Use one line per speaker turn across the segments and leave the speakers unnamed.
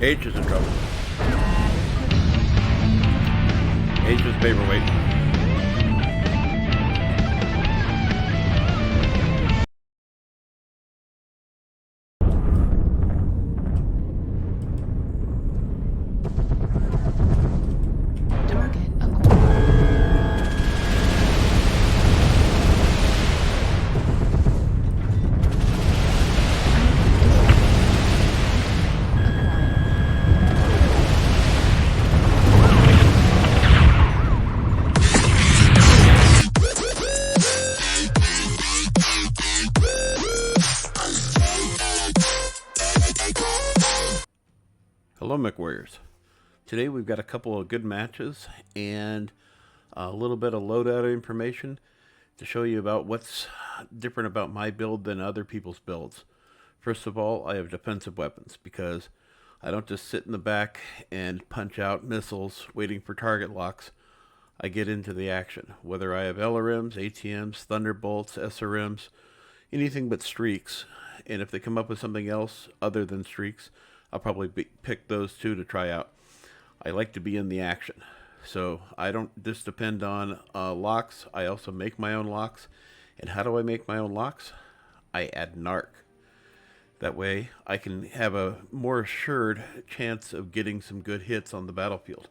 H is in trouble. H is paperweight. Hello, Mechwarriors. Today we've got a couple of good matches and a little bit of loadout information to show you about what's different about my build than other people's builds. First of all, I have defensive weapons because I don't just sit in the back and punch out missiles waiting for target locks. I get into the action, whether I have LRMs, ATMs, Thunderbolts, SRMs, anything but streaks. And if they come up with something else other than streaks, I'll probably pick those two to try out. I like to be in the action, so I don't just depend on locks. I also make my own locks. And how do I make my own locks? I add NARC. That way I can have a more assured chance of getting some good hits on the battlefield.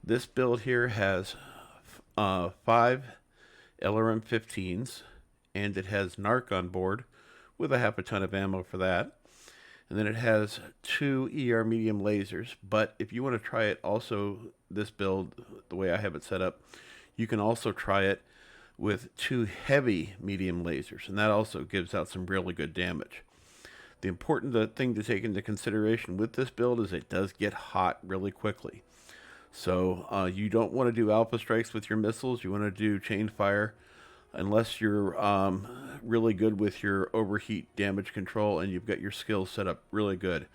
This build here has 5 LRM-15s, and it has NARC on board with a half a ton of ammo for that. And then it has 2 ER medium lasers, but if you want to try it also, this build, the way I have it set up, you can also try it with 2 heavy medium lasers, and that also gives out some really good damage. The important thing to take into consideration with this build is it does get hot really quickly. So you don't want to do alpha strikes with your missiles. You want to do chain fire unless you're really good with your overheat damage control and you've got your skills set up really good.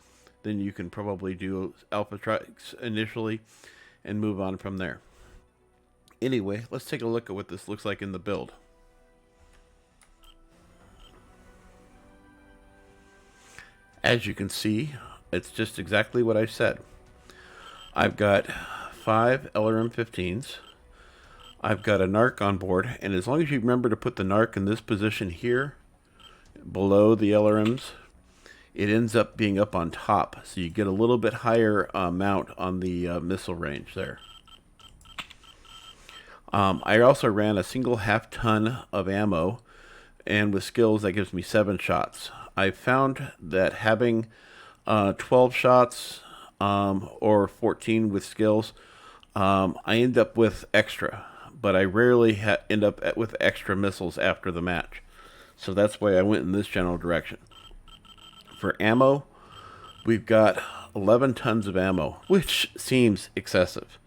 Then you can probably do alpha strikes initially and move on from there. Anyway, let's take a look at what this looks like in the build. As you can see, it's just exactly what I said. I've got 5 LRM-15s. I've got a NARC on board, and as long as you remember to put the NARC in this position here, below the LRMs, it ends up being up on top, so you get a little bit higher mount on the missile range there. I also ran a single half-ton of ammo, and with skills that gives me 7 shots. I found that having 12 shots or 14 with skills, I end up with extra, but I rarely end up with extra missiles after the match. So that's why I went in this general direction. For ammo, we've got 11 tons of ammo, which seems excessive.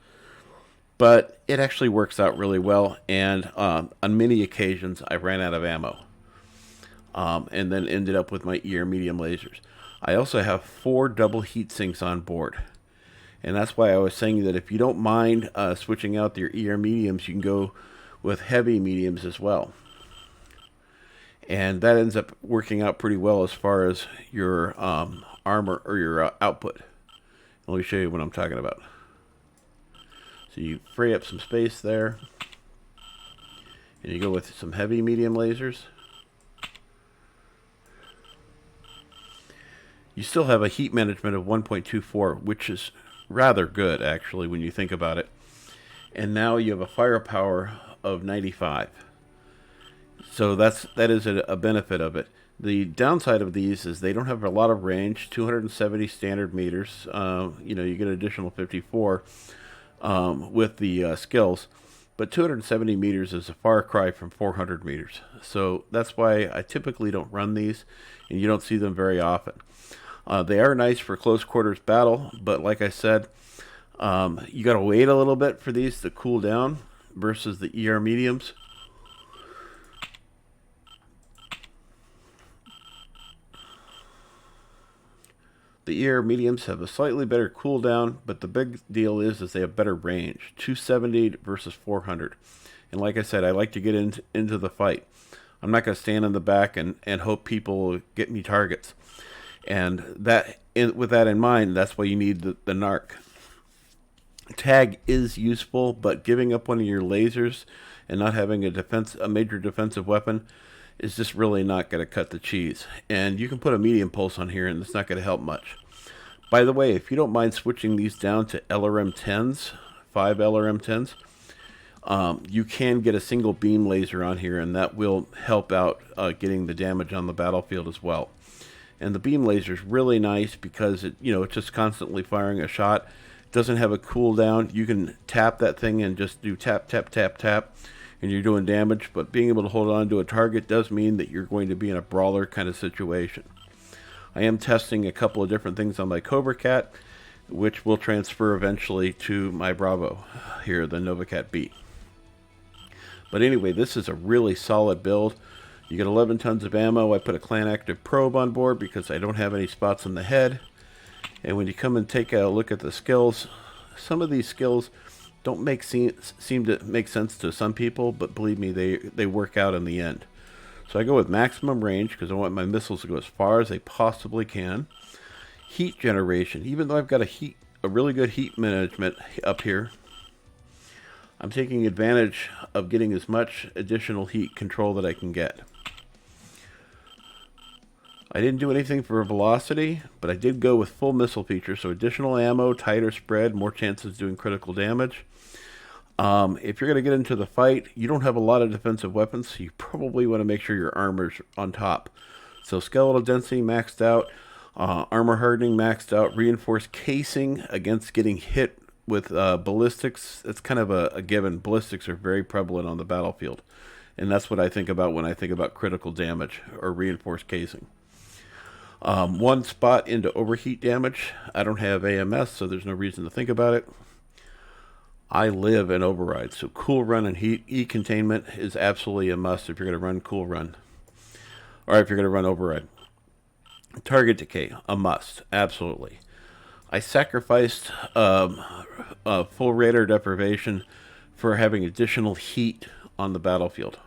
But it actually works out really well, and on many occasions I ran out of ammo. And then ended up with my ER medium lasers. I also have 4 double heat sinks on board. And that's why I was saying that if you don't mind switching out your ER mediums, you can go with heavy mediums as well. And that ends up working out pretty well as far as your armor or your output. Let me show you what I'm talking about. So you free up some space there. And you go with some heavy medium lasers. You still have a heat management of 1.24, which is rather good, actually, when you think about it. And now you have a firepower of 95. So that is a benefit of it. The downside of these is they don't have a lot of range, 270 standard meters. You know, you get an additional 54 with the skills. But 270 meters is a far cry from 400 meters. So that's why I typically don't run these, and you don't see them very often. They are nice for close quarters battle, but like I said, you got to wait a little bit for these to cool down versus the ER mediums. The ER mediums have a slightly better cooldown, but the big deal is they have better range, 270 versus 400. And like I said, I like to get into the fight. I'm not going to stand in the back and hope people get me targets. And with that in mind, that's why you need the NARC. Tag is useful, but giving up one of your lasers and not having a major defensive weapon is just really not going to cut the cheese. And you can put a medium pulse on here, and it's not going to help much. By the way, if you don't mind switching these down to LRM-10s, 5 LRM-10s, you can get a single beam laser on here, and that will help out getting the damage on the battlefield as well. And the beam laser is really nice because it's just constantly firing a shot. It doesn't have a cooldown. You can tap that thing and just do tap, tap, tap, tap, and you're doing damage. But being able to hold on to a target does mean that you're going to be in a brawler kind of situation. I am testing a couple of different things on my Cobra Cat, which will transfer eventually to my Bravo here, the Nova Cat B. But anyway, this is a really solid build. You get 11 tons of ammo. I put a clan active probe on board because I don't have any spots on the head. And when you come and take a look at the skills, some of these skills don't seem to make sense to some people, but believe me, they work out in the end. So I go with maximum range because I want my missiles to go as far as they possibly can. Heat generation, even though I've got a really good heat management up here, I'm taking advantage of getting as much additional heat control that I can get. I didn't do anything for velocity, but I did go with full missile feature, so additional ammo, tighter spread, more chances of doing critical damage. If you're going to get into the fight, you don't have a lot of defensive weapons, so you probably want to make sure your armor's on top. So skeletal density maxed out, armor hardening maxed out, reinforced casing against getting hit with ballistics. It's kind of a given. Ballistics are very prevalent on the battlefield, and that's what I think about when I think about critical damage or reinforced casing. One spot into overheat damage. I don't have AMS, so there's no reason to think about it. I live in override, so cool run and heat containment is absolutely a must if you're going to run cool run, or if you're going to run override. Target decay, a must, absolutely. I sacrificed full radar deprivation for having additional heat on the battlefield.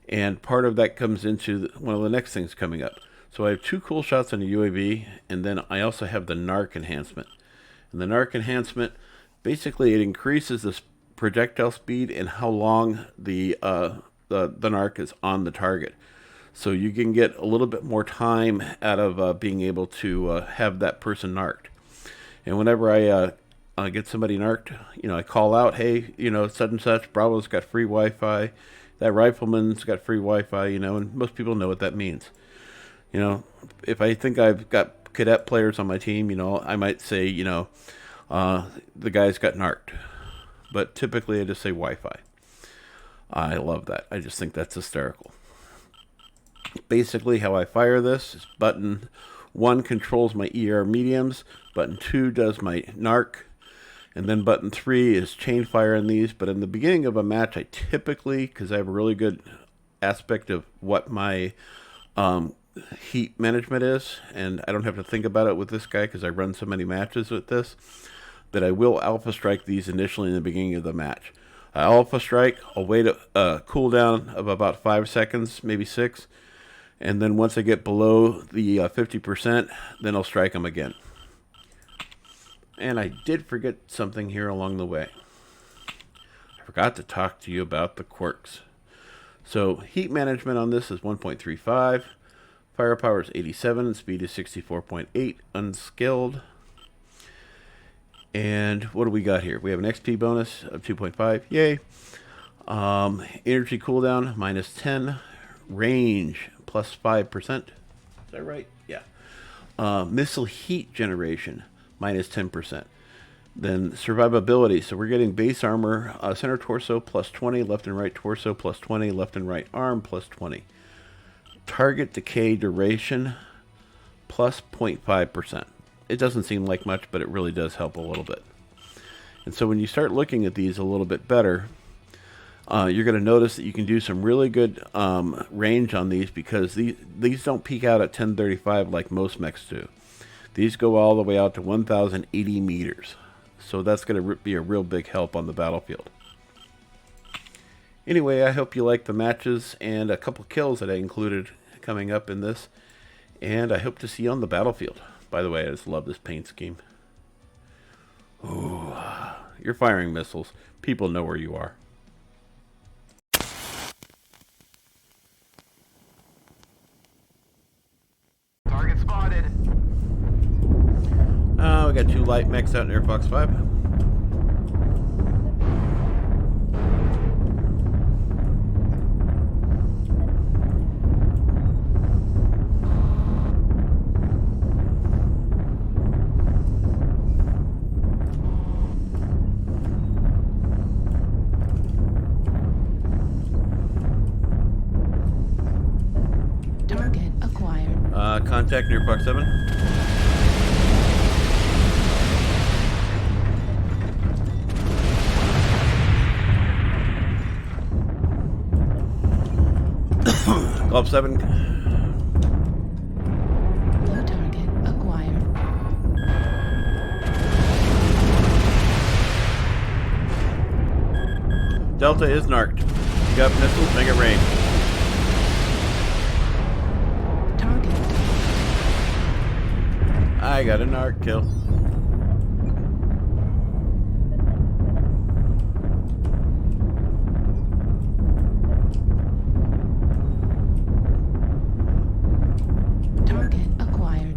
And part of that comes into one of the next things coming up. So I have 2 cool shots on the UAV, and then I also have the NARC enhancement. And the NARC enhancement, basically it increases the projectile speed and how long the NARC is on the target. So you can get a little bit more time out of being able to have that person narked. And whenever I get somebody narked, I call out, hey, such and such, Bravo's got free Wi-Fi, that rifleman's got free Wi-Fi, and most people know what that means. If I think I've got cadet players on my team, I might say, the guy's got narked. But typically I just say Wi-Fi. I love that. I just think that's hysterical. Basically how I fire this is button 1 controls my ER mediums, button 2 does my NARC, and then button 3 is chain fire in these. But in the beginning of a match, I typically, because I have a really good aspect of what my heat management is, and I don't have to think about it with this guy because I run so many matches with this, that I will alpha strike these initially in the beginning of the match. I alpha strike, I'll wait a cooldown of about 5 seconds, maybe 6, and then once I get below the 50%, then I'll strike them again. And I did forget something here along the way. I forgot to talk to you about the quirks. So heat management on this is 1.35, firepower is 87, and speed is 64.8, unskilled. And what do we got here? We have an XP bonus of 2.5, yay. Energy cooldown minus 10, range plus 5%. Is that right? Yeah. Missile heat generation minus 10%. Then survivability. So we're getting base armor, center torso plus 20, left and right torso plus 20, left and right arm plus 20. Target decay duration plus 0.5%. It doesn't seem like much, but it really does help a little bit. And so when you start looking at these a little bit better, you're going to notice that you can do some really good range on these, because these don't peak out at 1035 like most mechs do. These go all the way out to 1080 meters. So that's going to be a real big help on the battlefield. Anyway, I hope you like the matches and a couple kills that I included coming up in this. And I hope to see you on the battlefield. By the way, I just love this paint scheme. Ooh, you're firing missiles. People know where you are.
Target spotted.
We got 2 light mechs out near Fox 5.
Target acquired.
Contact near Fox 7. Golf 7.
New target acquired.
Delta is narked. You got missiles, make it rain.
Target.
I got a narc kill.
Target acquired.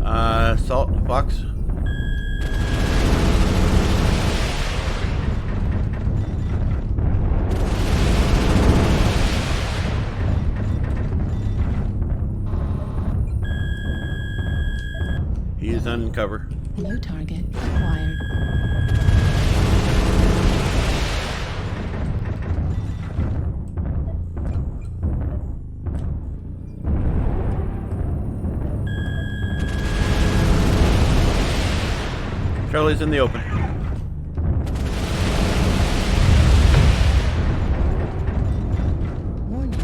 Salt, Fox. He is uncover.
New target acquired.
Charlie's in the open.
Warning.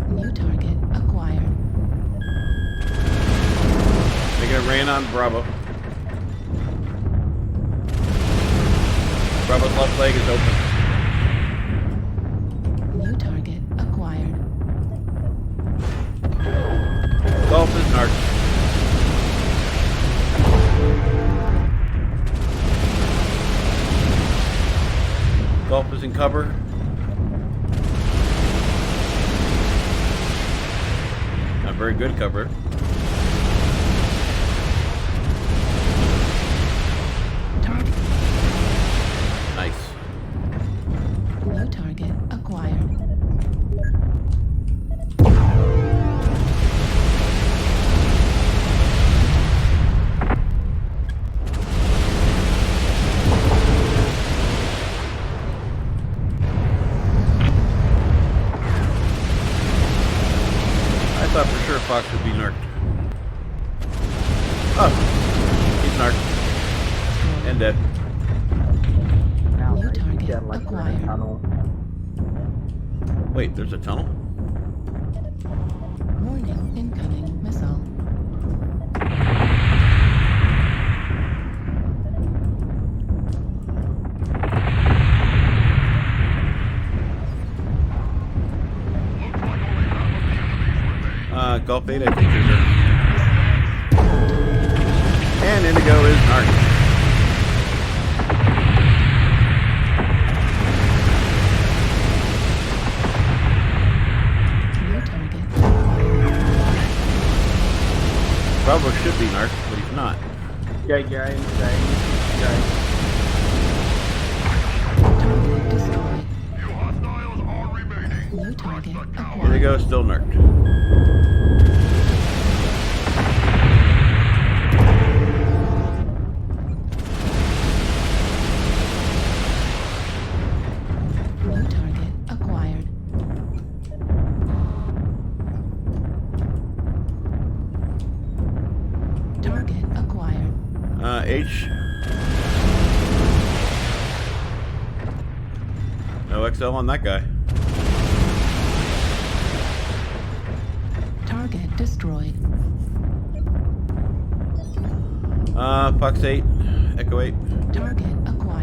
New target acquired.
Making it rain on Bravo. Bravo's left leg is open.
New target acquired.
Golf is narked. Golf is in cover. Not very good cover.
Target.
Nice.
New target acquired.
I thought for sure Fox would be narked. Oh, he's narked. And dead.
New target acquired.
Wait, there's a tunnel?
Warning, incoming missile.
Golf 8, I think is there. And Indigo is narked.
New target.
Bravo should be narked, but he's not.
Target destroyed. New target acquired.
Indigo is still narked.
New target acquired. Target acquired.
H. No XL on that guy.
Target destroyed.
Fox 8, Echo 8.
Target acquired.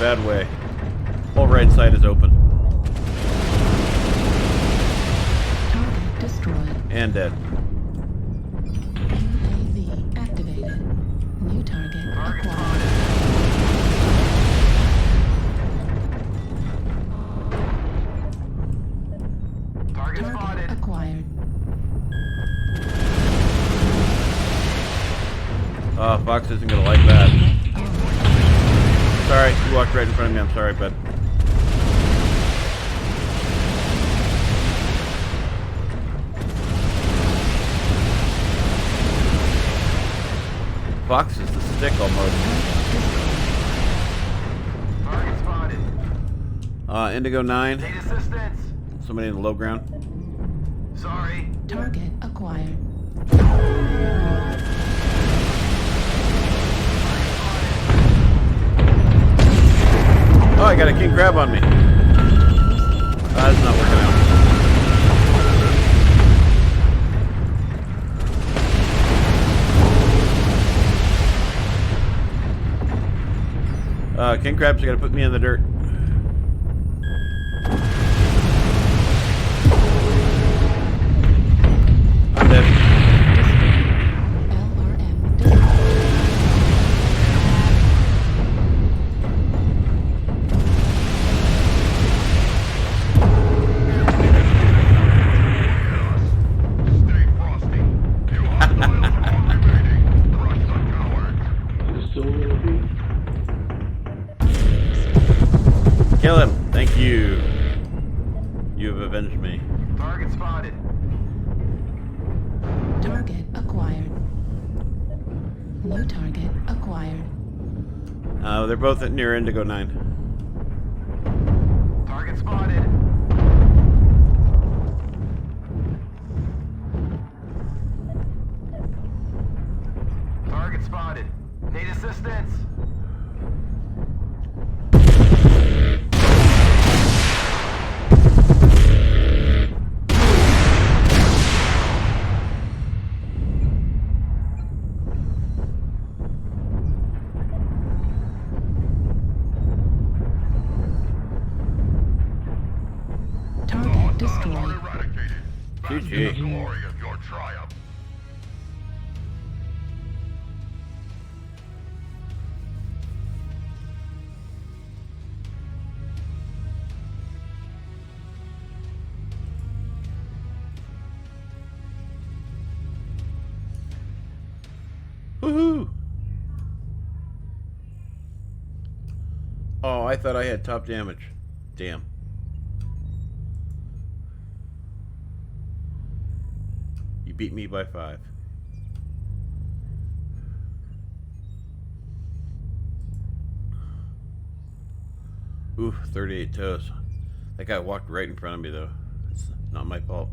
bad way. Whole right side is open.
Target destroyed.
And dead.
UAV activated. New target
Target
acquired.
spotted. Target
Target
spotted.
acquired.
Oh, Fox isn't gonna like that. Sorry, you walked right in front of me. I'm sorry, bud. Fox is the stick almost.
Target spotted.
Indigo 9.
Need assistance.
Somebody in the low ground.
Sorry.
Target acquired.
Oh, I got a king crab on me. That's not working out. King crabs are gonna put me in the dirt. I'm dead.
LRM destroyed.
Stay frosty. You hostiles are remaining. Crush the cowards.
Is it still LB?
Kill him. Thank you. You have avenged me.
Target spotted.
Target acquired. New target acquired.
They're both at near Indigo 9.
Target spotted. Target spotted. Need assistance.
Target destroyed.
Eradicated. That's
GG.
the glory of your triumph.
Woohoo! Oh, I thought I had top damage. Damn. You beat me by 5. Ooh, 38 toes. That guy walked right in front of me though. It's not my fault.